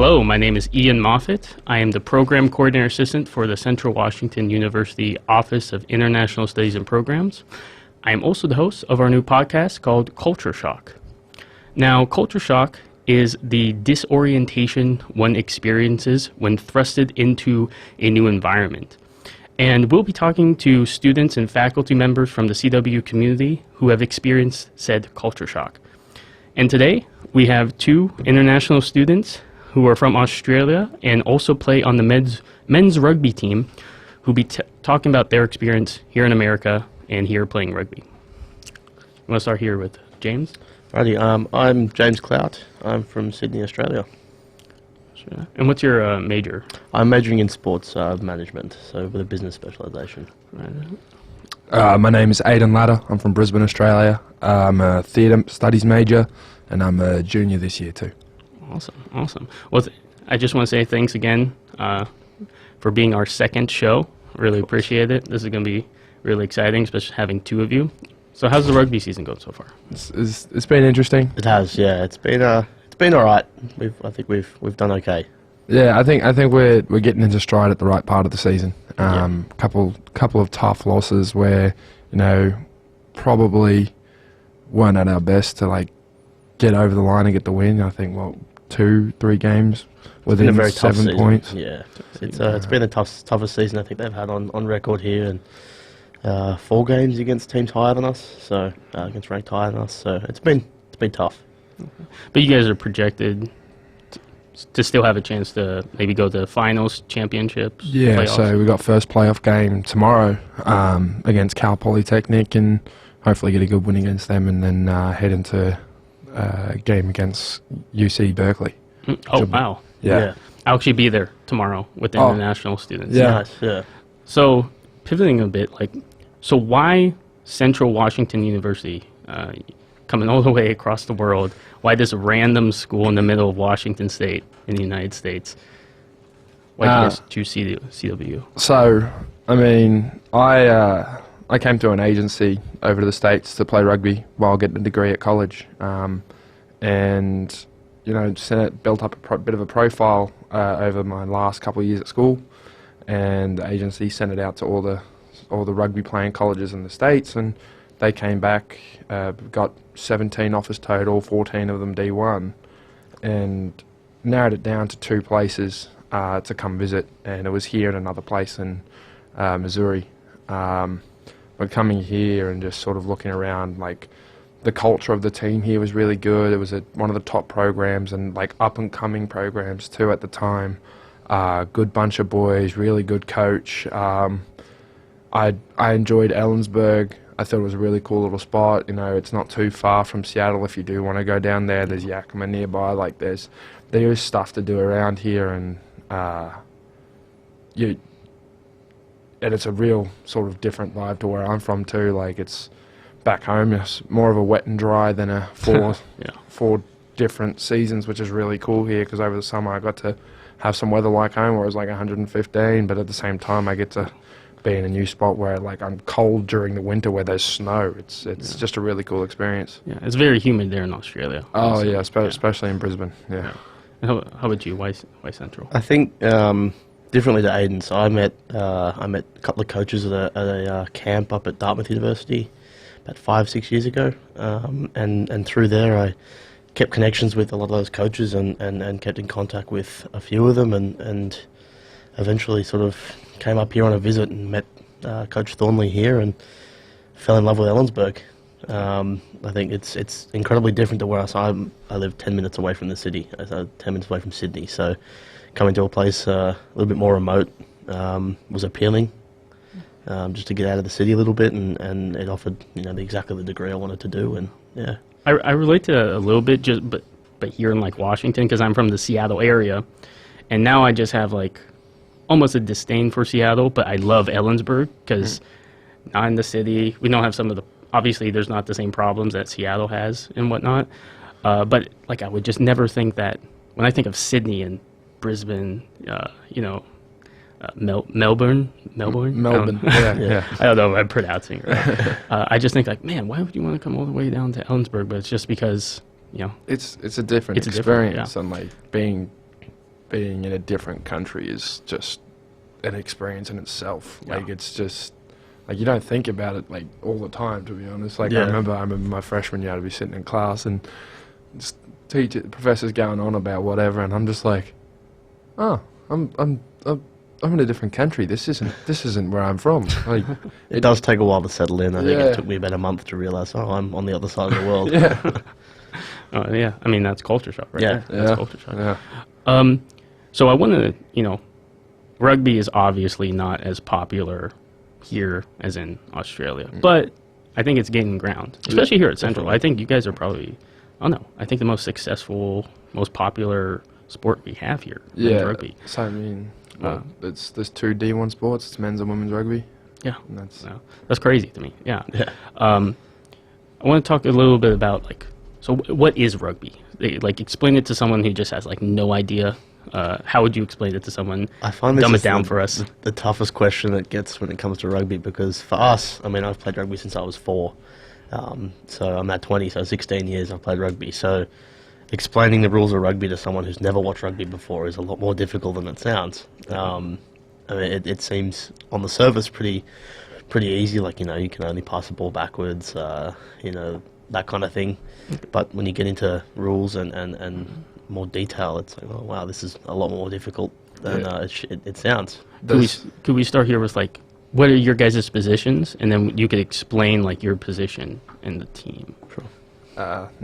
Hello, my name is Ian Moffet. I am the Program Coordinator Assistant for the Central Washington University Office of International Studies and Programs. I am also the host of our new podcast called Culture Shock. Now, Culture Shock is the disorientation one experiences when thrusted into a new environment. And we'll be talking to students and faculty members from the CW community who have experienced said culture shock. And today, we have two international students who are from Australia and also play on the men's rugby team who'll be talking about their experience here in America and here playing rugby. I'm going to start here with James. Righty, I'm James Clout. I'm from Sydney, Australia. Sure. And what's your major? I'm majoring in sports management, so with a business specialisation. Right. My name is Aiden Ladder. I'm from Brisbane, Australia. I'm a theatre studies major, and I'm a junior this year too. Awesome. Well, I just want to say thanks again for being our second show. Really appreciate it. This is going to be really exciting, especially having two of you. So how's the rugby season going so far? It's been interesting. It has, yeah. It's been all right. I think we've done okay. Yeah, I think we're getting into stride at the right part of the season. Couple of tough losses where probably weren't at our best to get over the line and get the win. I think 2-3 games within very 7 points. Yeah, it's been the toughest season I think they've had on record here, and 4 games against teams higher than us, so against ranked higher than us. So it's been tough. But you guys are projected to still have a chance to maybe go to finals, championships. Yeah, playoffs. So we got first playoff game tomorrow against Cal Polytechnic, and hopefully get a good win against them, and then head into a game against UC Berkeley. Oh, wow. Yeah. I'll actually be there tomorrow with the international students. Yeah. Nice, yeah. So pivoting a bit, so why Central Washington University, coming all the way across the world? Why this random school in the middle of Washington State in the United States? Why did you guys choose CW? So, I came to an agency over to the States to play rugby while getting a degree at college, and built up a bit of a profile over my last couple of years at school, and the agency sent it out to all the rugby playing colleges in the States, and they came back, got 17 offers total, 14 of them D1, and narrowed it down to 2 places to come visit, and it was here and another place in Missouri. But coming here and just sort of looking around, the culture of the team here was really good. It was one of the top programs and up-and-coming programs too at the time. Good bunch of boys, really good coach. I enjoyed Ellensburg. I thought it was a really cool little spot. It's not too far from Seattle if you do want to go down there. There's Yakima nearby. There is stuff to do around here, and it's a real sort of different vibe to where I'm from too. It's back home. It's more of a wet and dry than a 4 different seasons, which is really cool here, because over the summer I got to have some weather like home where it was 115, but at the same time I get to be in a new spot where I'm cold during the winter where there's snow. It's just a really cool experience. Yeah, it's very humid there in Australia. Oh yeah, especially in Brisbane. Yeah. How about you? Why Central? I think differently to Aiden. So I met a couple of coaches at a camp up at Dartmouth University about 5-6 years ago, and through there I kept connections with a lot of those coaches and kept in contact with a few of them, and eventually sort of came up here on a visit and met Coach Thornley here and fell in love with Ellensburg. I think it's incredibly different to where I live 10 minutes away from the city, 10 minutes away from Sydney, so coming to a place a little bit more remote was appealing, just to get out of the city a little bit, and it offered exactly the degree I wanted to do, and yeah. I relate to that a little bit, but here in Washington, because I'm from the Seattle area, and now I just have almost a disdain for Seattle, but I love Ellensburg because not in the city. We don't have some of the, obviously there's not the same problems that Seattle has and whatnot, but I would just never think that when I think of Sydney and Brisbane, Melbourne. Yeah. I don't know if I'm pronouncing it right. I just think man, why would you want to come all the way down to Ellensburg? But it's just because it's a different experience, and being being in a different country is just an experience in itself. Yeah. Like, it's just, like, you don't think about it, like, all the time, to be honest. Like, Yeah. I remember my freshman year, I'd be sitting in class and just professor's going on about whatever, and I'm just like, oh, I'm in a different country. This isn't where I'm from. Like, It does take a while to settle in. I think Yeah. it took me about a month to realise, I'm on the other side of the world. yeah, Yeah, I mean, that's culture shock, right? Yeah. there. That's yeah, culture shock. yeah. So I want to, rugby is obviously not as popular here as in Australia, but I think it's gaining ground, especially here at Central. definitely. I think you guys are probably, I don't know, I think the most successful, most popular sport we have here, men's rugby. So I mean, Uh, there's two D1 sports. It's men's and women's rugby. Yeah, And that's that's crazy to me. Yeah. Yeah. I want to talk a little bit about so what is rugby? Like, explain it to someone who just has no idea. How would you explain it to someone? I find this Dumb it is down for us. the toughest question it gets when it comes to rugby, because for us, I mean, I've played rugby since I was 4. So I'm at 20, so 16 years I've played rugby. So explaining the rules of rugby to someone who's never watched rugby before is a lot more difficult than it sounds. I mean, it seems on the surface pretty easy, like, you can only pass the ball backwards, that kind of thing. But when you get into rules and more detail, it's like, oh wow, this is a lot more difficult than it sounds. Could we start here with what are your guys' positions, and then you could explain your position in the team.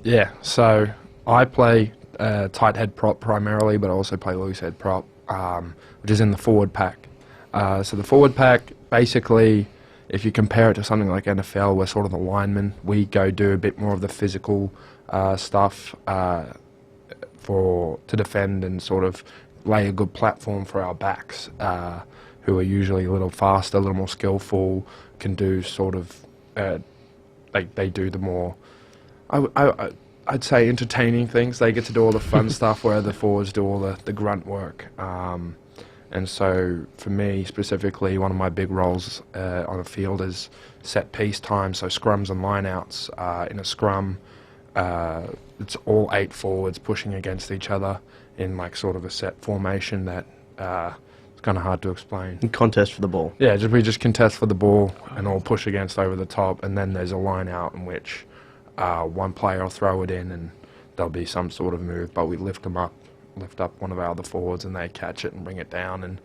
yeah. So I play tight head prop primarily, but I also play loose head prop, which is in the forward pack. So the forward pack, basically, if you compare it to something like NFL, we're sort of the linemen. We go do a bit more of the physical stuff to defend and sort of lay a good platform for our backs, who are usually a little faster, a little more skillful, can do sort of, they do the more, I'd say, entertaining things. They get to do all the fun stuff, where the forwards do all the grunt work. And so for me specifically, one of my big roles on the field is set piece time, so scrums and lineouts. In a scrum, it's all 8 forwards pushing against each other in sort of a set formation that it's kind of hard to explain. Contest for the ball. Yeah, we just contest for the ball and all push against over the top, and then there's a line out in which one player will throw it in and there'll be some sort of move, but we lift up one of our other forwards and they catch it and bring it down, and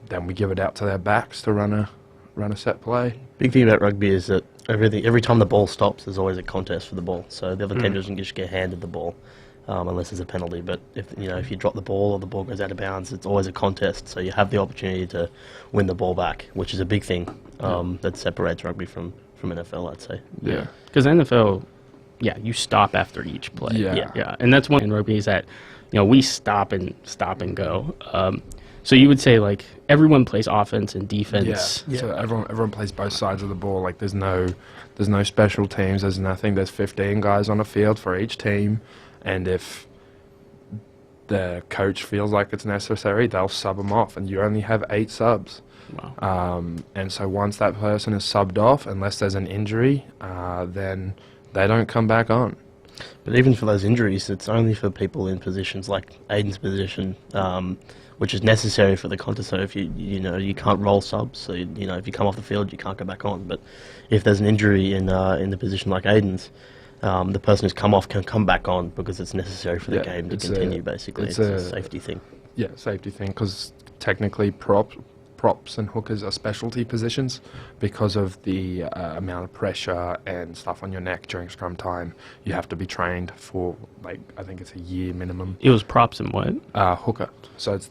then we give it out to their backs to run a set play. Big thing about rugby is that every time the ball stops, there's always a contest for the ball. So the other team doesn't just get handed the ball unless there's a penalty. But if you drop the ball or the ball goes out of bounds, it's always a contest. So you have the opportunity to win the ball back, which is a big thing that separates rugby from NFL, I'd say. Yeah. Because NFL, you stop after each play. Yeah. And that's one in rugby is that, we stop and go. So you would say everyone plays offense and defense. Yeah. So everyone plays both sides of the ball. There's no special teams. There's nothing. There's 15 guys on a field for each team, and if the coach feels like it's necessary, they'll sub them off, and you only have 8 subs. Wow. And so once that person is subbed off, unless there's an injury, then they don't come back on. But even for those injuries, it's only for people in positions like Aiden's position, which is necessary for the contest. So if you can't roll subs, so if you come off the field, you can't go back on. But if there's an injury in the position like Aiden's, the person who's come off can come back on because it's necessary for the game to continue. Basically, it's a safety thing. Yeah, safety thing, because technically props and hookers are specialty positions because of the amount of pressure and stuff on your neck during scrum time. You have to be trained for I think it's a year minimum. It was props and what? Hooker. So it's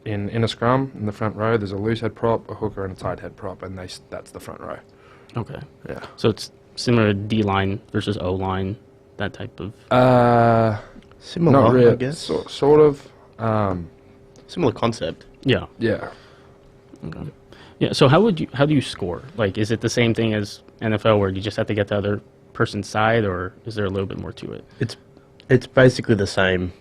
in a scrum in the front row. There's a loose head prop, a hooker, and a tight head prop, and that's the front row. Okay. Yeah. So it's similar to D line versus O line, that type of. Similar, Not really. I guess. Sort of. Similar concept. Yeah. Yeah. Okay. Yeah. So how do you score? Is it the same thing as NFL where you just have to get the other person's side, or is there a little bit more to it? It's basically the same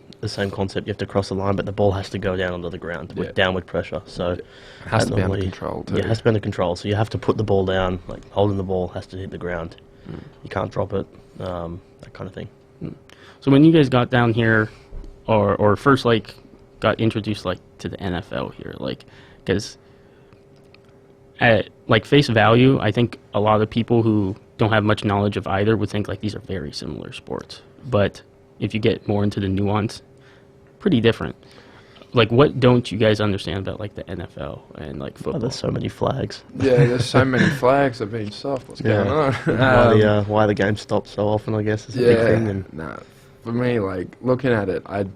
concept. You have to cross the line, but the ball has to go down onto the ground with downward pressure. So It has that to be under normally- control too. Yeah, it has to be under control. So you have to put the ball down, holding the ball has to hit the ground. You can't drop it, that kind of thing. So when you guys got down here, or first got introduced like to the NFL here? Like, because at like face value, I think a lot of people who don't have much knowledge of either would think like these are very similar sports. But if you get more into the nuance, pretty different. Like, what don't you guys understand about like the NFL and like football? Oh, there's so many flags. Yeah, there's so many flags that are being soft. What's going on? Why the game stops so often, I guess, is a big thing. And nah, for me, like, looking at it, I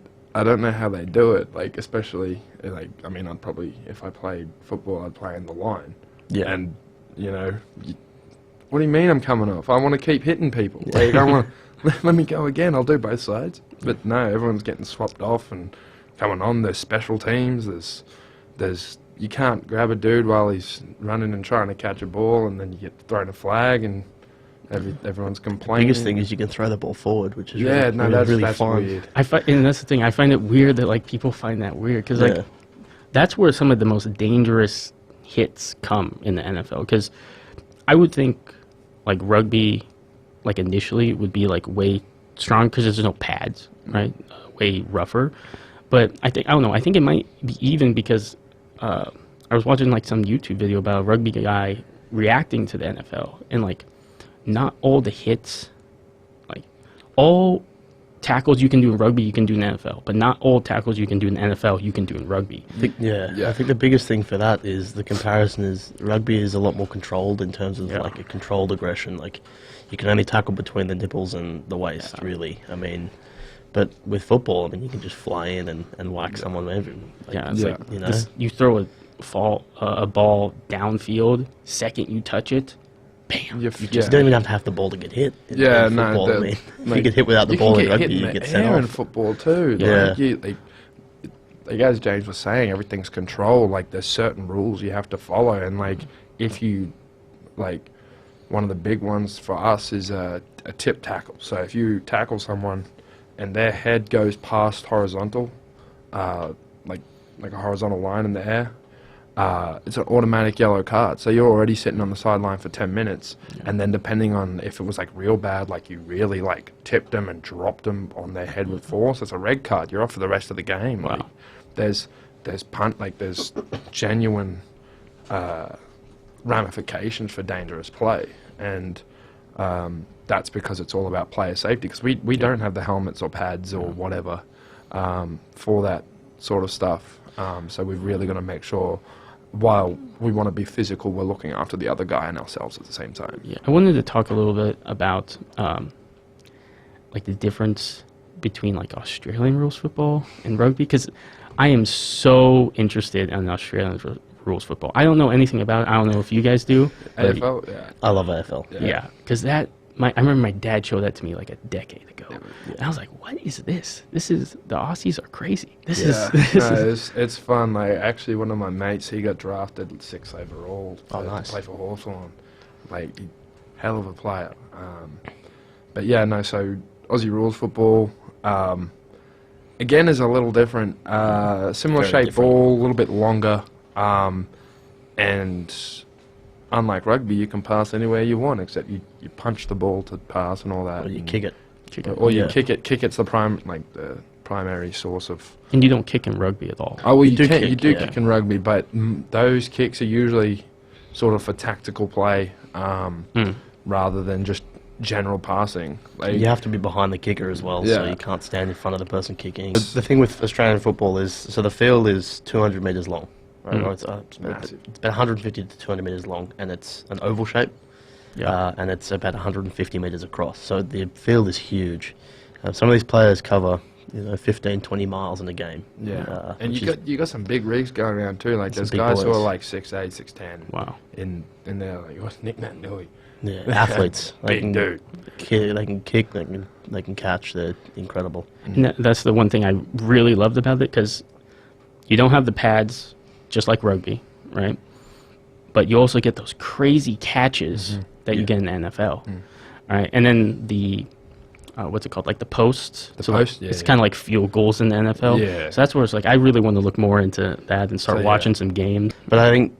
don't know how they do it. Like, especially, like, I mean, I'd probably, if I played football, I'd play in the line. yeah, And, you know, what do you mean I'm coming off? I want to keep hitting people. Like, I want to, let me go again. I'll do both sides. But no, everyone's getting swapped off and coming on. There's special teams. There's you can't grab a dude while he's running and trying to catch a ball, and then you get thrown a flag, and everyone's complaining. biggest thing is you can throw the ball forward, which is that's fun. weird. And that's the thing. I find it weird that like people find that weird because like that's where some of the most dangerous hits come in the NFL. Because I would think like rugby, like initially would be like way strong because there's no pads, right? Way rougher. But I don't know. I think it might be even because I was watching like some YouTube video about a rugby guy reacting to the NFL, and like not all the hits, like all tackles you can do in rugby you can do in the NFL, but not all tackles you can do in the NFL you can do in rugby. I think the biggest thing for that is the comparison is rugby is a lot more controlled in terms of like a controlled aggression. Like you can only tackle between the nipples and the waist, really. I mean. But with football, I mean, you can just fly in and whack someone. Like, It's like you know, you throw a ball downfield. Second you touch it, bam. you just don't even have to have the ball to get hit. In football, I mean, if like, you get hit without the ball in rugby, you hit get in sent the air off. in football too. Yeah. Like as James was saying, everything's controlled. Like there's certain rules you have to follow, and like if you like one of the big ones for us is a tip tackle. So if you tackle someone and their head goes past horizontal, like a horizontal line in the air, it's an automatic yellow card. So you're already sitting on the sideline for 10 minutes, and then depending on if it was like real bad, like you really like tipped them and dropped them on their head with force, it's a red card. You're off for the rest of the game. Wow. Like there's genuine ramifications for dangerous play, and that's because it's all about player safety, because we don't have the helmets or pads or whatever for that sort of stuff. So we've really got to make sure, while we want to be physical, we're looking after the other guy and ourselves at the same time. Yeah, I wanted to talk a little bit about like the difference between like Australian rules football and rugby, because I am so interested in Australian rules football. I don't know anything about it. I don't know if you guys do. AFL, yeah. I love AFL. Yeah, because I remember my dad showed that to me like a decade ago, and I was like, "What is this? This is the Aussies are crazy. This is It's fun. Like actually, one of my mates, he got drafted 6th overall to nice. play for Hawthorn. Like hell of a player. But yeah, no. So Aussie rules football. Again, is a little different. Similar Very shaped different. ball, a little bit longer, and unlike rugby, you can pass anywhere you want, except you punch the ball to pass and all that. Or you kick it. Or you Yeah. kick it. Kick it's the primary source of. and you don't kick in rugby at all. Oh well, you do can. kick, You do yeah. kick in rugby, but those kicks are usually sort of for tactical play, rather than just general passing. Like, You have to be behind the kicker as well, so Yeah. you can't stand in front of the person kicking. The thing with Australian football is, so the field is 200 metres long. Right? Or it's Massive. about 150 to 200 metres long, and it's an oval shape, and it's about 150 metres across. So the field is huge. Some of these players cover 15, 20 miles in a game. Yeah, and which you got some big rigs going around too. Like Some there's big guys who boys. are like 6'8", 6'10". Wow. In there, like what's Nick Nat Nui? Yeah, athletes. Big dude. They can kick, they can catch. They're incredible. And that's the one thing I really loved about it, because you don't have the pads, just like rugby, right? But you also get those crazy catches that you get in the NFL, right? And then the what's it called? Like the posts. The so post, it's kind of like field goals in the NFL. Yeah. So that's where it's like I really want to look more into that and start So, yeah. watching some games. But I think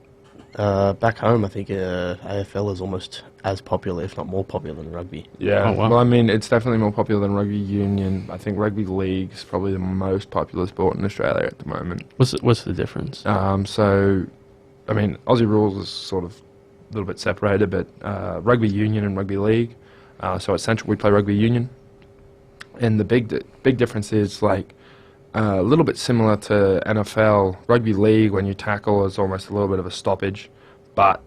Back home, I think AFL is almost as popular, if not more popular than rugby. Yeah, Oh, wow. well, I mean, it's definitely more popular than rugby union. I think rugby league is probably the most popular sport in Australia at the moment. What's the difference? So, I mean, Aussie rules is sort of a little bit separated, but rugby union and rugby league. So at Central, we play rugby union, and the big difference is like a little bit similar to NFL. Rugby league, when you tackle, is almost a little bit of a stoppage, but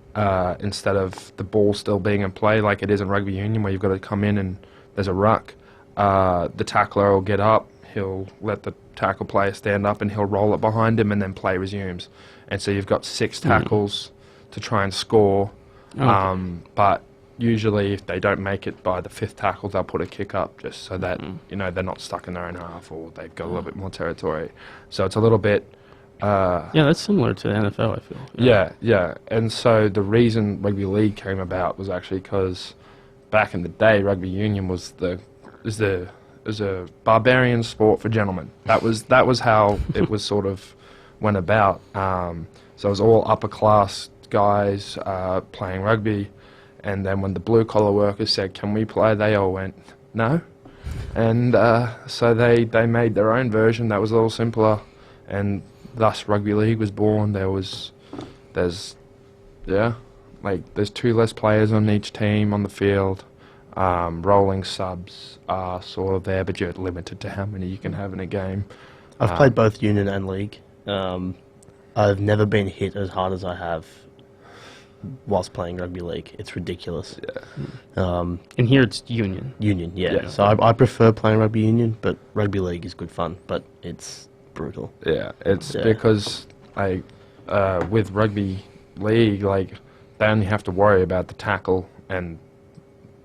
instead of the ball still being in play like it is in rugby union, where you've got to come in and there's a ruck, the tackler will get up, he'll let the tackle player stand up, and he'll roll it behind him, and then play resumes. And so you've got 6 tackles to try and score, but usually if they don't make it by the 5th tackle, they'll put a kick up just so that they're not stuck in their own half, or they've got a little bit more territory. So it's a little bit Yeah, that's similar to the NFL, I feel. yeah. And so the reason rugby league came about was actually because back in the day, rugby union was a barbarian sport for gentlemen. That was how it was sort of went about. So it was all upper class guys playing rugby. And then when the blue-collar workers said, can we play, they all went, no. And so they made their own version that was a little simpler, and thus rugby league was born. There's 2 less players on each team on the field. Rolling subs are sort of there, but you're limited to how many you can have in a game. I've played both union and league. I've never been hit as hard as I have whilst playing rugby league. It's ridiculous. And here it's union. Union, yeah. Yeah. So I prefer playing rugby union, but rugby league is good fun, but it's brutal. Yeah, it's because with rugby league, like, they only have to worry about the tackle, and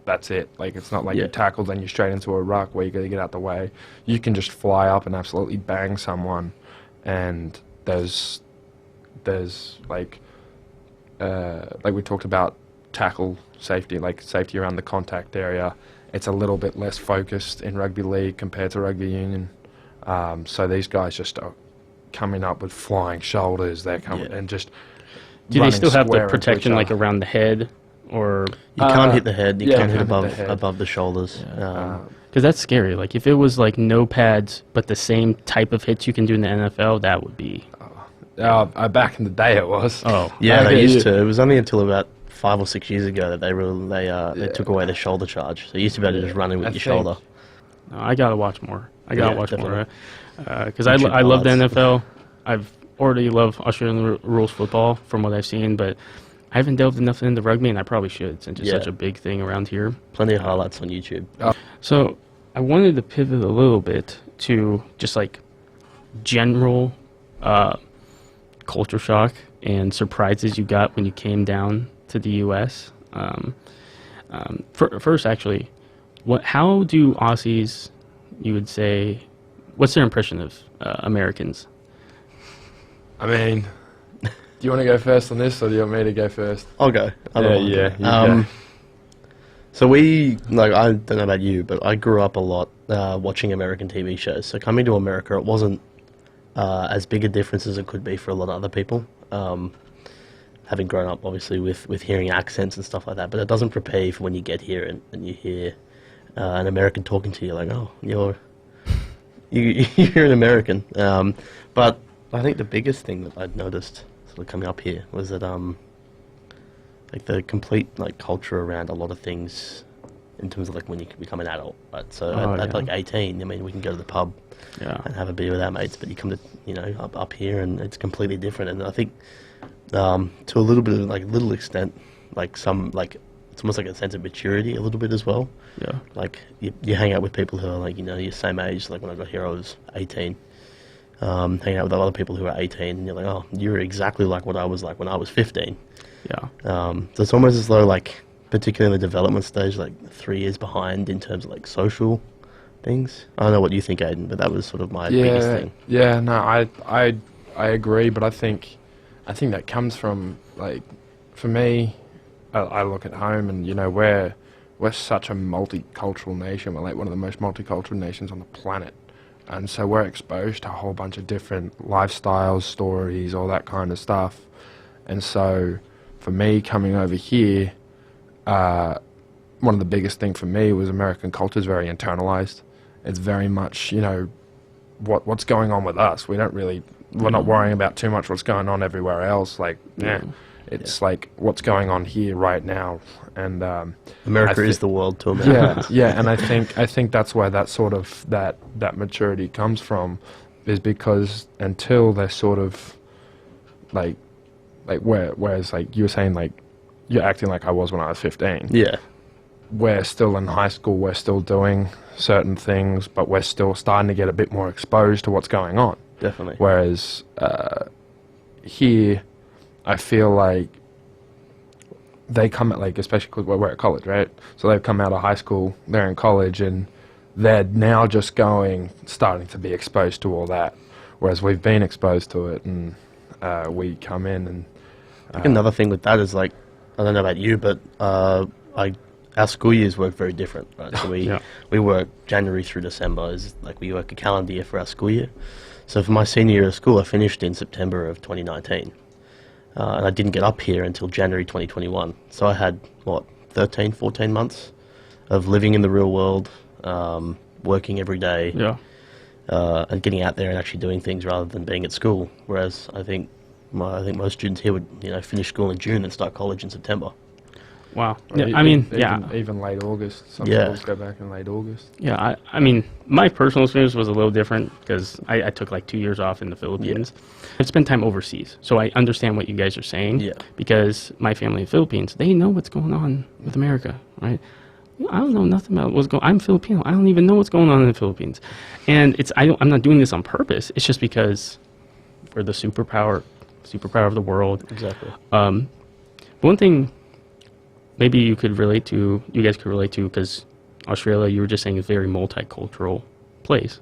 that's it. Like, it's not like you tackle, then you're straight into a ruck where you got to get out the way. You can just fly up and absolutely bang someone, and there's like we talked about tackle safety, like safety around the contact area. It's a little bit less focused in rugby league compared to rugby union. So these guys just are coming up with flying shoulders. They're coming and just. Do they still have the square into protection each like other. around the head, or You can't hit the head. You yeah, can't hit can't hit the above head. above the shoulders. because that's scary. Like if it was like no pads, but the same type of hits you can do in the NFL, that would be. Back in the day, it was. Oh, Yeah, Okay, they used you- to. It was only until about 5 or 6 years ago that they took away the shoulder charge. So you used to be able to just run in with I your think- shoulder. no, I gotta watch more. I gotta Yeah, watch definitely. more because I YouTube love the highlights. NFL. I've already loved Australian rules football from what I've seen, but I haven't delved enough into rugby, and I probably should since it's Yeah. such a big thing around here. Plenty of highlights on YouTube. So I wanted to pivot a little bit to just like general culture shock and surprises you got when you came down to the U.S. First, actually, how do Aussies, you would say, what's their impression of Americans? I mean, do you want to go first on this, or do you want me to go first? I'll go. I don't mind. you go. So I don't know about you, but I grew up a lot watching American TV shows. So coming to America, it wasn't as big a difference as it could be for a lot of other people. Having grown up, obviously, with hearing accents and stuff like that, but it doesn't prepare you for when you get here and you hear an American talking to you like, oh, you're an American. But I think the biggest thing that I'd noticed sort of coming up here was that like the complete like culture around a lot of things in terms of like when you can become an adult, right? So at like 18, I mean, we can go to the pub and have a beer with our mates, but you come to up here and it's completely different. And I think to a little bit of little extent, it's almost like a sense of maturity a little bit as well. Yeah. Like you hang out with people who are like your same age. Like when I got here, I was 18. Hanging out with other people who are 18, and you're like, oh, you're exactly like what I was like when I was 15. Yeah. So it's almost as though, like, particularly in the development stage, like 3 years behind in terms of like social things. I don't know what you think, Aiden, but that was sort of my biggest thing. Yeah, no, I agree, but I think that comes from, like, for me, I look at home and, we're such a multicultural nation. We're like one of the most multicultural nations on the planet. And so we're exposed to a whole bunch of different lifestyles, stories, all that kind of stuff. And so for me coming over here, one of the biggest thing for me was American culture is very internalized. It's very much, you know, what's going on with us. We're not worrying about too much what's going on everywhere else. Like, it's like what's going on here right now. And America is the world to America. Yeah, and I think that's where that sort of that maturity comes from, is because until they're sort of like whereas like you were saying, like you're acting like I was when I was 15. Yeah. We're still in high school, we're still doing certain things, but we're still starting to get a bit more exposed to what's going on. Definitely. Whereas here, I feel like they come at, like, especially because we're at college, right? So they've come out of high school, they're in college, and they're now just starting to be exposed to all that. Whereas we've been exposed to it, and we come in and... I think another thing with that is, like, I don't know about you, but our school years work very different, right? So we work January through December, we work a calendar year for our school year. So for my senior year of school, I finished in September of 2019. And I didn't get up here until January 2021. So I had, 13, 14 months of living in the real world, working every day, and getting out there and actually doing things rather than being at school. Whereas I think most students here would, finish school in June and start college in September. Wow. Or Yeah, even late August. Some schools go back in late August. Yeah, I mean, my personal experience was a little different because I took like 2 years off in the Philippines. I spent time overseas, so I understand what you guys are saying. Yeah. Because my family in the Philippines, they know what's going on with America, right? I don't know nothing about what's going on. I'm Filipino. I don't even know what's going on in the Philippines. And I'm not doing this on purpose. It's just because we're the superpower of the world. Exactly. One thing maybe you guys could relate to, because Australia, you were just saying, is a very multicultural place.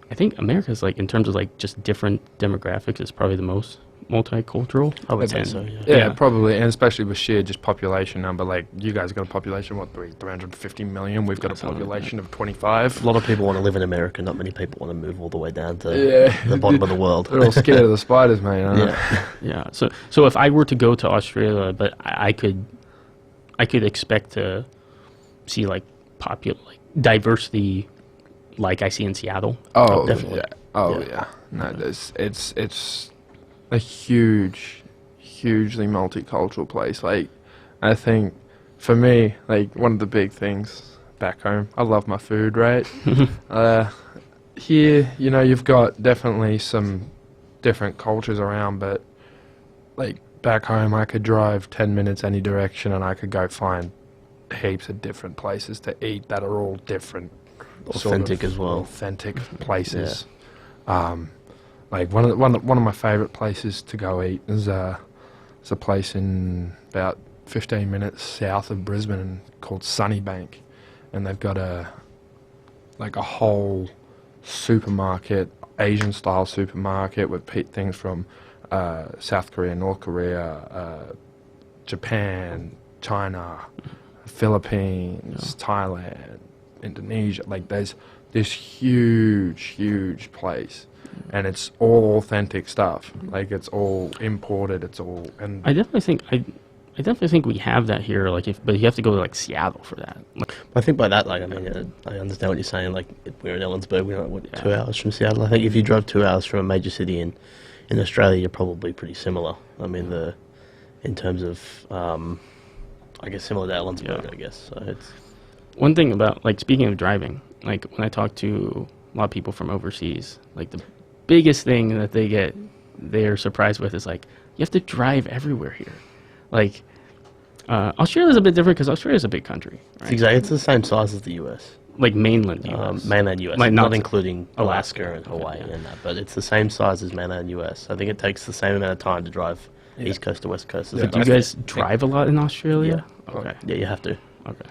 I think America is, like, in terms of, like, just different demographics, is probably the most multicultural. I would say so, yeah. Probably, and especially with sheer just population number. Like, you guys got a population, 350 million? We've got a population of 25. A lot of people want to live in America. Not many people want to move all the way down to the bottom of the world. They're all scared of the spiders, mate. Yeah. So if I were to go to Australia, but I could expect to see, like, diversity like I see in Seattle. Oh, definitely. Yeah. No, it's a hugely multicultural place. Like, I think for me, like, one of the big things back home, I love my food, right? Here, you've got definitely some different cultures around, but, like, back home, I could drive 10 minutes any direction and I could go find heaps of different places to eat that are all different. Authentic as well. Authentic places. Like one of my favourite places to go eat is a place in about 15 minutes south of Brisbane called Sunnybank, and they've got a whole supermarket, Asian style supermarket with things from South Korea, North Korea, Japan, China, Philippines, Thailand, Indonesia. Like, there's this huge place, and it's all authentic stuff. Like, it's all imported. It's all. And I definitely think we have that here. Like, but you have to go to, like, Seattle for that. I think by that, like, I mean, I understand what you're saying. Like, we're in Ellensburg. We're like, 2 hours from Seattle. I think if you drove 2 hours from a major city in Australia, you're probably pretty similar. I mean, in terms of, I guess, similar to Ellensburg. I guess. So it's one thing about, like, speaking of driving. Like, when I talk to a lot of people from overseas, like, the biggest thing that they're surprised with is, like, you have to drive everywhere here. Like, Australia's a bit different because Australia's a big country. Right? Exactly. It's the same size as the US. Like mainland US. Mainland US. Like, not including Alaska and Hawaii and that, but it's the same size as mainland US. I think it takes the same amount of time to drive East Coast to West Coast. But do you guys drive a lot in Australia? Yeah. Okay. Yeah, you have to. Okay.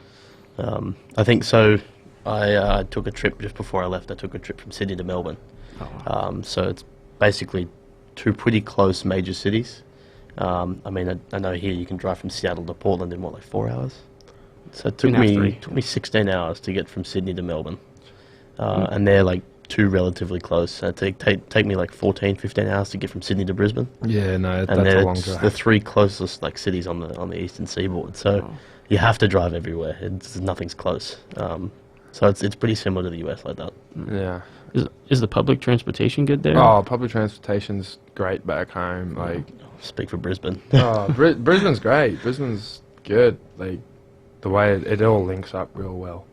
I think so. I took a trip just before I left. I took a trip from Sydney to Melbourne. Oh, wow. So it's basically two pretty close major cities. I mean, I know here you can drive from Seattle to Portland in 4 hours. So it took me 16 hours to get from Sydney to Melbourne. And they're like two relatively close. Take me like 14, 15 hours to get from Sydney to Brisbane. Yeah, no, And that's then a long it's drive. the three closest like cities on the eastern seaboard. So you have to drive everywhere. Nothing's close. So it's pretty similar to the US like that. Yeah. Is the public transportation good there? Oh, public transportation's great back home. Like, Speak for Brisbane. oh, Brisbane's great. Brisbane's good. Like, the way it all links up real well.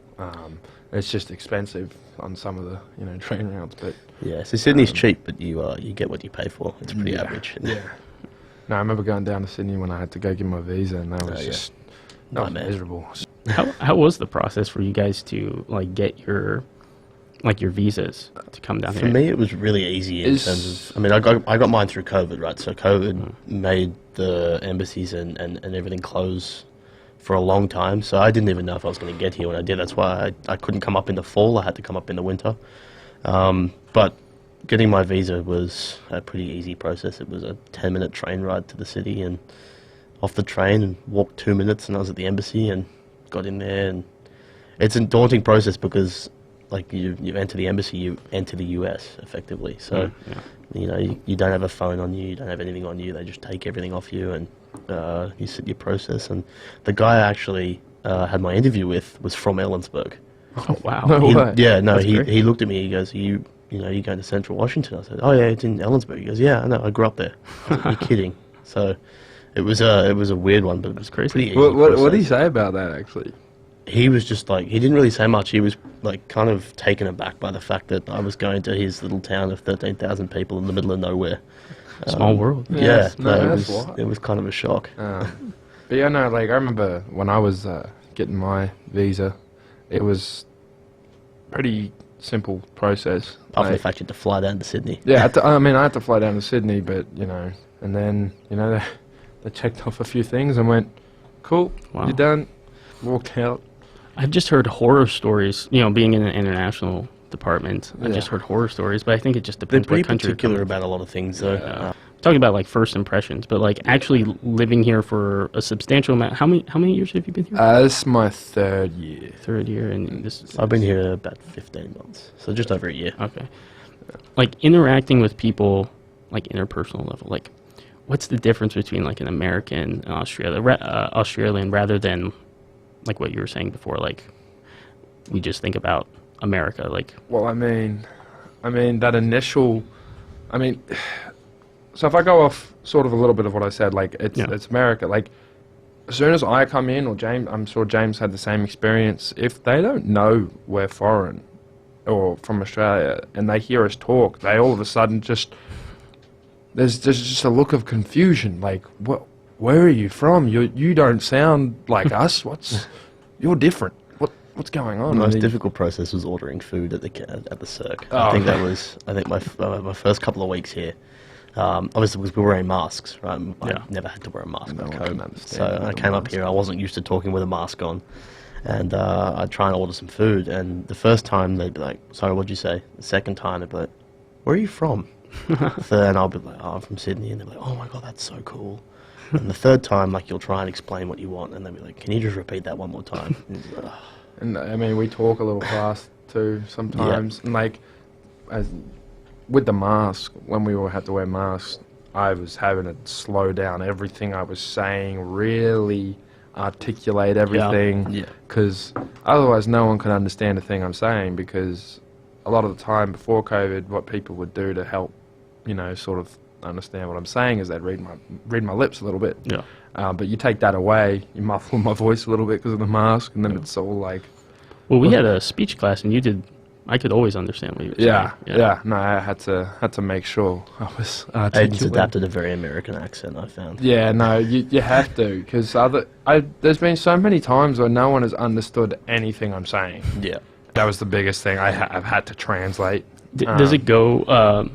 It's just expensive on some of the train routes, but Yeah, so Sydney's cheap, but you get what you pay for. It's pretty average. Yeah. No, I remember going down to Sydney when I had to go get my visa, and that was yeah. just that was Nightmare. miserable. How was the process for you guys to like get your visas to come down For here? me, it was really easy in terms of. I mean, I got mine through COVID, right? So COVID made the embassies and everything close for a long time. So I didn't even know if I was going to get here when I did. That's why I couldn't come up in the fall. I had to come up in the winter. But getting my visa was a pretty easy process. It was a 10-minute train ride to the city and off the train and walked 2 minutes and I was at the embassy and got in there. And it's a daunting process because like you enter the embassy, you enter the US effectively. So you don't have a phone on you, you don't have anything on you. They just take everything off you and you sit your process. And the guy I actually had my interview with was from Ellensburg. Oh wow! No way. Yeah, no, That's great. he looked at me. He goes, you going to Central Washington? I said, oh yeah, it's in Ellensburg. He goes, yeah, I know, I grew up there. I said, you're kidding. So it was a weird one, but it was crazy. pretty easy. What did he process. say about that, actually? He was just like, he didn't really say much. He was like kind of taken aback by the fact that I was going to his little town of 13,000 people in the middle of nowhere. Small world. Yeah, Yes, no, no, that's what. it was kind of a shock. But yeah, no, like I remember when I was getting my visa, it was pretty simple process. Apart from the Like, fact you had to fly down to Sydney. yeah, I had to fly down to Sydney, but and then they checked off a few things and went, cool, Wow. you're done. Walked out. I've just heard horror stories. Being in an international department, I've just heard horror stories. But I think it just They're depends pretty what country you're particular coming from. about a lot of things, though. Talking about like first impressions, but like actually living here for a substantial amount. How many years have you been here? This is my third year. Third year, and this is I've been here about 15 months, so just over a year. okay. Like interacting with people, like interpersonal level. Like, what's the difference between like an American and Australian rather than like what you were saying before? Like, we just think about America. Like, Well, I mean that initial, so if I go off sort of a little bit of what I said, like it's America. Like as soon as I come in, or James, I'm sure James had the same experience. If they don't know we're foreign or from Australia and they hear us talk, they all of a sudden there's just a look of confusion. Like, what? Where are you from? You don't sound like us. You're different. What's going on? The most difficult process was ordering food at the circ. Oh. I think my first couple of weeks here. Obviously, because we were wearing masks, right? I never had to wear a mask No back one can home. understand So with I a came up mask. here. I wasn't used to talking with a mask on, and I'd try and order some food. And the first time they'd be like, "Sorry, what'd you say?" The second time they'd be like, "Where are you from?" Third, and I'll be like, "Oh, I'm from Sydney," and they're like, "Oh my god, that's so cool." And the third time, like you'll try and explain what you want, and they'll be like, "Can you just repeat that one more time?" And it's like, "Oh." And we talk a little fast too sometimes. And like, with the mask, when we all had to wear masks, I was having to slow down everything I was saying, really articulate everything, Yeah. because otherwise no one could understand a thing I'm saying. Because a lot of the time before COVID, what people would do to help, sort of understand what I'm saying is they'd read my lips a little bit. yeah. But you take that away, you muffle my voice a little bit because of the mask, and then it's all like, Well, we had a speech class, and I could always understand what you were saying. yeah. No, I had to make sure I was Aiden's articulate. adapted a very American accent, I found. Yeah, no, you have to, because there's been so many times where no one has understood anything I'm saying. Yeah. That was the biggest thing. I've had to translate. Does it go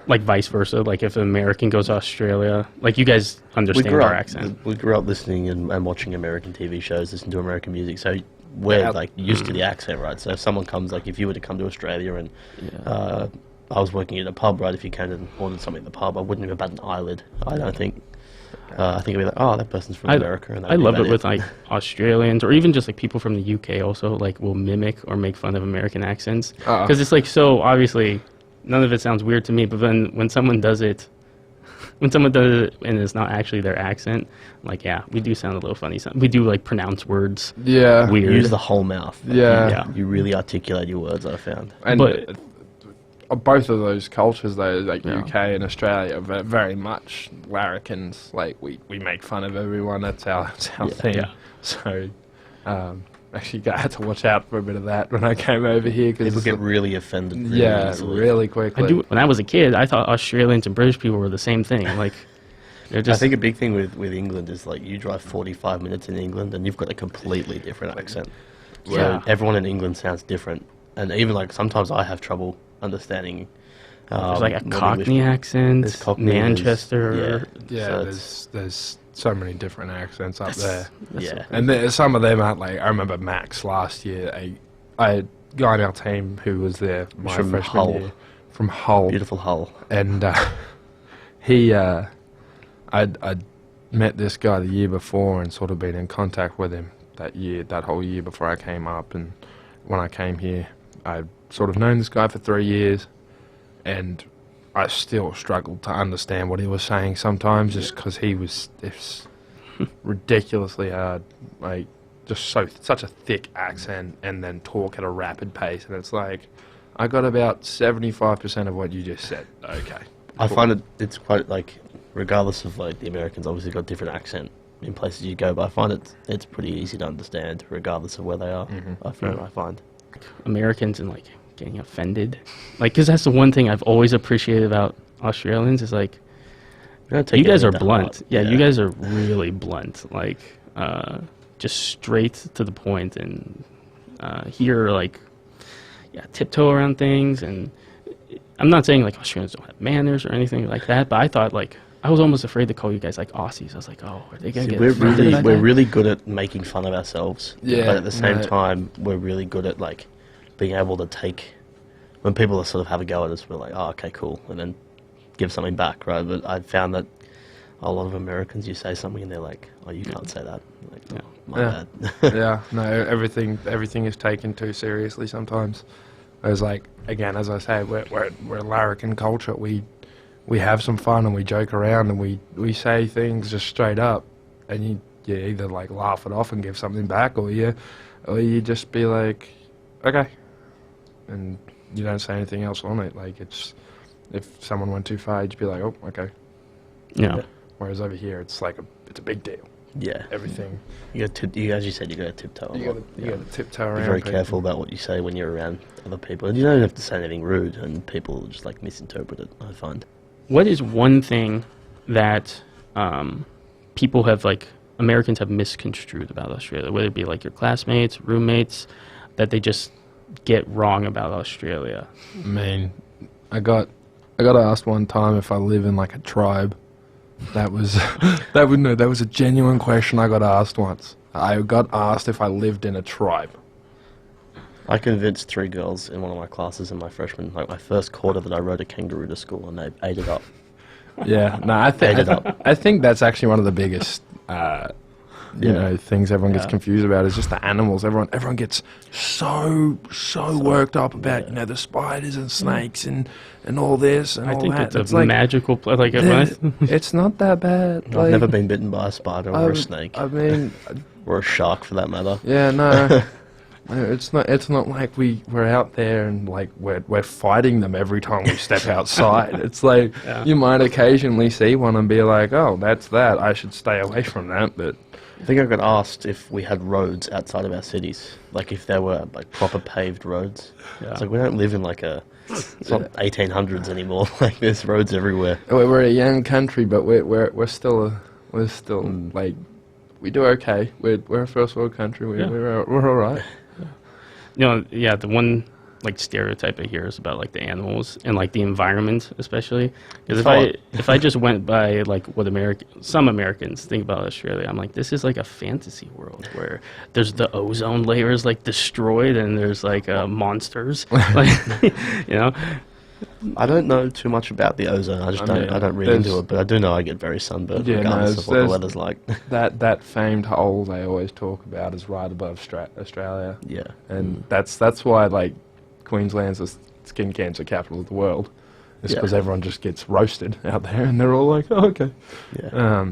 like vice versa? Like if an American goes to Australia, like you guys understand our accent. We grew up listening and watching American TV shows, listening to American music, so we're like used to the accent, right? So if someone comes, like if you were to come to Australia and I was working at a pub, right? If you came and ordered something at the pub, I wouldn't have bat an eyelid, I don't think. I think it'd be like, oh, that person's from America. And I love it with like Australians or even just like people from the UK also like will mimic or make fun of American accents because it's like so obviously none of it sounds weird to me, but then when someone does it and it's not actually their accent, I'm like, yeah, we do sound a little funny. We do like pronounce words Yeah. weird. use the whole mouth. Like, Yeah. you really articulate your words, I found. And But- both of those cultures, though, like Yeah. UK and Australia, are very much larrikins. Like, we make fun of everyone. That's our thing. Yeah. So, actually, I had to watch out for a bit of that when I came over here. Cause People get really offended really easily. really quickly. When I was a kid, I thought Australians and British people were the same thing. Like, they're just. I think a big thing with England is like you drive 45 minutes in England and you've got a completely different accent. So Yeah. everyone in England sounds different. And even like sometimes I have trouble understanding. There's like a non-English Cockney people. accent, There's Cockney, Manchester. Yeah, so it's- there's so many different accents up there. Yeah. And some of them aren't like, I remember Max last year, a guy on our team who was there my From freshman Hull. year, from Hull. Beautiful Hull. And I'd met this guy the year before and sort of been in contact with him that whole year before I came up. And when I came here, I'd sort of known this guy for 3 years, and I still struggled to understand what he was saying sometimes, just because it's ridiculously hard, like just such a thick accent, and then talk at a rapid pace, and it's like I got about 75% of what you just said. Okay, I find it's quite like, regardless of like the Americans obviously got different accent in places you go, but I find it's pretty easy to understand regardless of where they are. I find. Americans and like getting offended, like because that's the one thing I've always appreciated about Australians is like you guys are blunt. Yeah, you guys are really blunt. Like just straight to the point, and here like tiptoe around things. And I'm not saying like Australians don't have manners or anything like that, but I thought like I was almost afraid to call you guys like Aussies. I was like, oh, are they gonna See, get we're offended by we're that? really good at making fun of ourselves. Yeah, But at the same no. time, we're really good at like being able to take when people are sort of have a go at us. We're like, oh, okay, cool, and then give something back, right? But I found that a lot of Americans, you say something and they're like, oh, you can't say that. Like, oh, my bad. yeah, no, everything is taken too seriously sometimes. Whereas, like, again, as I say, we're a larrikin culture. We have some fun and we joke around and we say things just straight up, and you either like laugh it off and give something back, or you just be like, okay, and you don't say anything else on it. Like, it's, if someone went too far, you'd be like, oh, okay. Yeah. Whereas over here, it's like it's a big deal. Yeah, Everything. you got as you said, you got to tiptoe. You got to tiptoe around. Be very people. careful about what you say when you're around other people, and you don't have to say anything rude, and people just like misinterpret it. I find. What is one thing that people have like Americans have misconstrued about Australia, whether it be like your classmates, roommates, that they just get wrong about Australia? I mean, I got asked one time if I live in like a tribe. That was that was a genuine question I got asked once. I got asked if I lived in a tribe. I convinced 3 girls in one of my classes in my freshman, like my first quarter, that I rode a kangaroo to school, and they ate it up. Yeah, no, I think that's actually one of the biggest you know, things everyone gets confused about is just the animals. Everyone gets so worked up about, you know, the spiders and snakes and all this and I all think that. it's a magical place. Like, It's not that bad. I've never been bitten by a spider or a snake, I mean, or a shark for that matter. yeah, no. It's not like we're out there and like we're fighting them every time we step outside. It's like you might occasionally see one and be like, oh, that's that. I should stay away from that. But I think I got asked if we had roads outside of our cities, like if there were like proper paved roads. Yeah. It's like we don't live in like it's not 1800s anymore. Like there's roads everywhere. we're a young country, but we're still like we do okay. We're a first world country. We're all right. You know, yeah, the one like stereotype I hear is about like the animals and like the environment, especially because if I just went by like what some Americans think about Australia, I'm like, this is like a fantasy world where there's the ozone layer is like destroyed and there's like monsters, like you know. I don't know too much about the ozone. I don't read into it, but I do know I get very sunburned regardless of what the weather's like. that famed hole they always talk about is right above Australia. Yeah. And that's why, like, Queensland's the skin cancer capital of the world. It's because everyone just gets roasted out there, and they're all like, oh, okay. Yeah.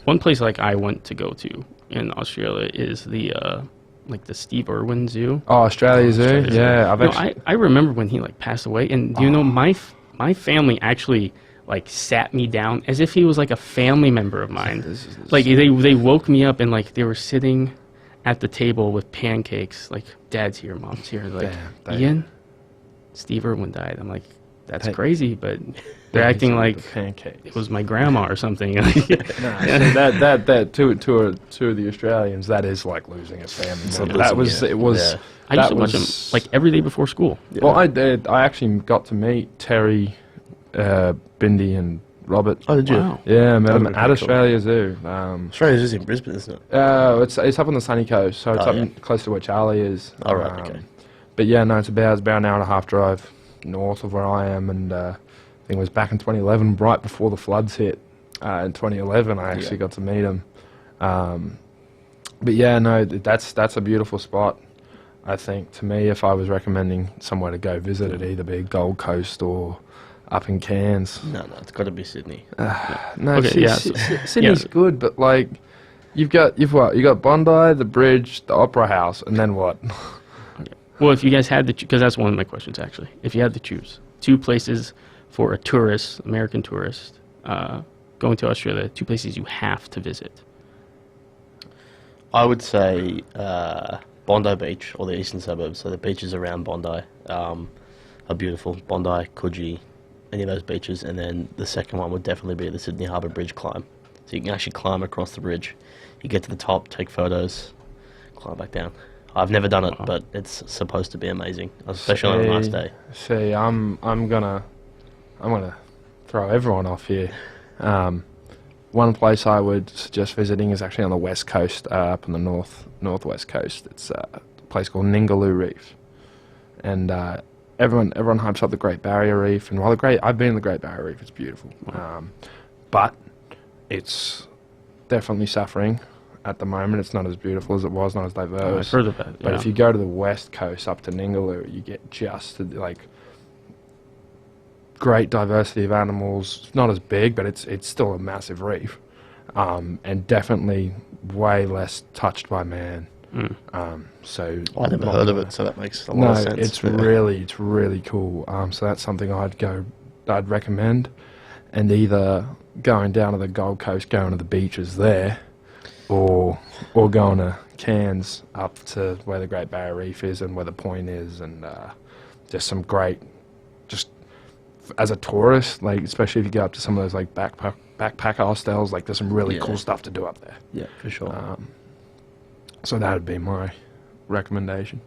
One place like I want to go to in Australia is the like the Steve Irwin Zoo. Oh, Australia Zoo? Australia Zoo. Yeah. No, I remember when he like passed away, and you know, my family actually like sat me down as if he was like a family member of mine. Like they woke me up and like they were sitting at the table with pancakes. Like, Dad's here, Mom's here. Like, Ian, Steve Irwin died. I'm like, that's crazy, but they're acting like it was my grandma or something. No, so that to the Australians, that is like losing a family member. That was it was. I used to watch them like every day before school. Yeah. Well, I actually got to meet Terry, Bindi, and Robert. Oh, did you? Wow. Yeah, I met them at cool. Australia Zoo. Australia Zoo's in Brisbane, isn't it? It's up on the sunny coast, so it's up close to where Charlie is. Oh, right, okay. But yeah, no, it's about an hour and a half drive north of where I am, and I think it was back in 2011, right before the floods hit. In 2011, I actually got to meet him. But yeah, no, that's a beautiful spot. I think, to me, if I was recommending somewhere to go visit, it'd either be Gold Coast or up in Cairns. No, it's got to be Sydney. No, Okay, Sydney's good, but like, you've got Bondi, the Bridge, the Opera House, and then what? Well, if you guys had to, because that's one of my questions actually. If you had to choose two places for a tourist, American tourist, going to Australia, two places you have to visit. I would say Bondi Beach or the eastern suburbs. So the beaches around Bondi are beautiful. Bondi, Coogee, any of those beaches. And then the second one would definitely be the Sydney Harbour Bridge climb. So you can actually climb across the bridge. You get to the top, take photos, climb back down. I've never done it, but it's supposed to be amazing, especially on a nice day. See, I'm gonna throw everyone off here. One place I would suggest visiting is actually on the west coast, up on the northwest coast. It's a place called Ningaloo Reef, and everyone hypes up the Great Barrier Reef. And while I've been in the Great Barrier Reef, it's beautiful, but it's definitely suffering at the moment. It's not as beautiful as it was, not as diverse. I've heard of that. But if you go to the west coast up to Ningaloo, you get just like great diversity of animals. It's not as big, but it's still a massive reef, and definitely way less touched by man. So I never heard of it, so that makes a lot of sense. It's really cool. So that's something I'd recommend, and either going down to the Gold Coast, going to the beaches there, or going to Cairns up to where the Great Barrier Reef is and where the Point is, and just some great, just as a tourist, like especially if you go up to some of those like backpacker hostels, like there's some really cool stuff to do up there. Yeah, for sure. So that would be my recommendation.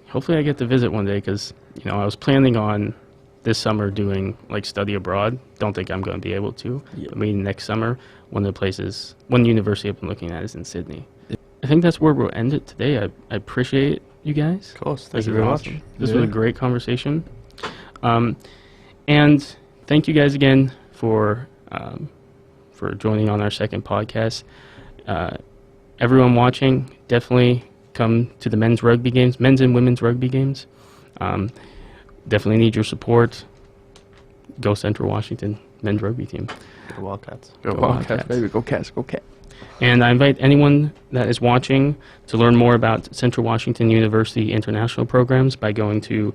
Hopefully I get to visit one day, because I was planning on this summer doing like study abroad. Don't think I'm going to be able to. Yeah. But maybe next summer, one university I've been looking at is in Sydney. I think that's where we'll end it today. I appreciate you guys. Of course, Thank you very much. This was a great conversation. And thank you guys again for joining on our second podcast. Everyone watching, definitely come to the men's and women's rugby games. Definitely need your support. Go Central Washington men's rugby team. Go Wildcats. Go Wildcats, baby. Go Cats. Go Cats. And I invite anyone that is watching to learn more about Central Washington University international programs by going to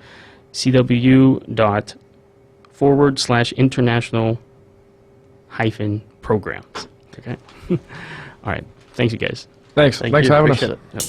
cwu./international-programs. Okay? All right. Thanks, you guys. Thanks for having us. Appreciate it. Yep.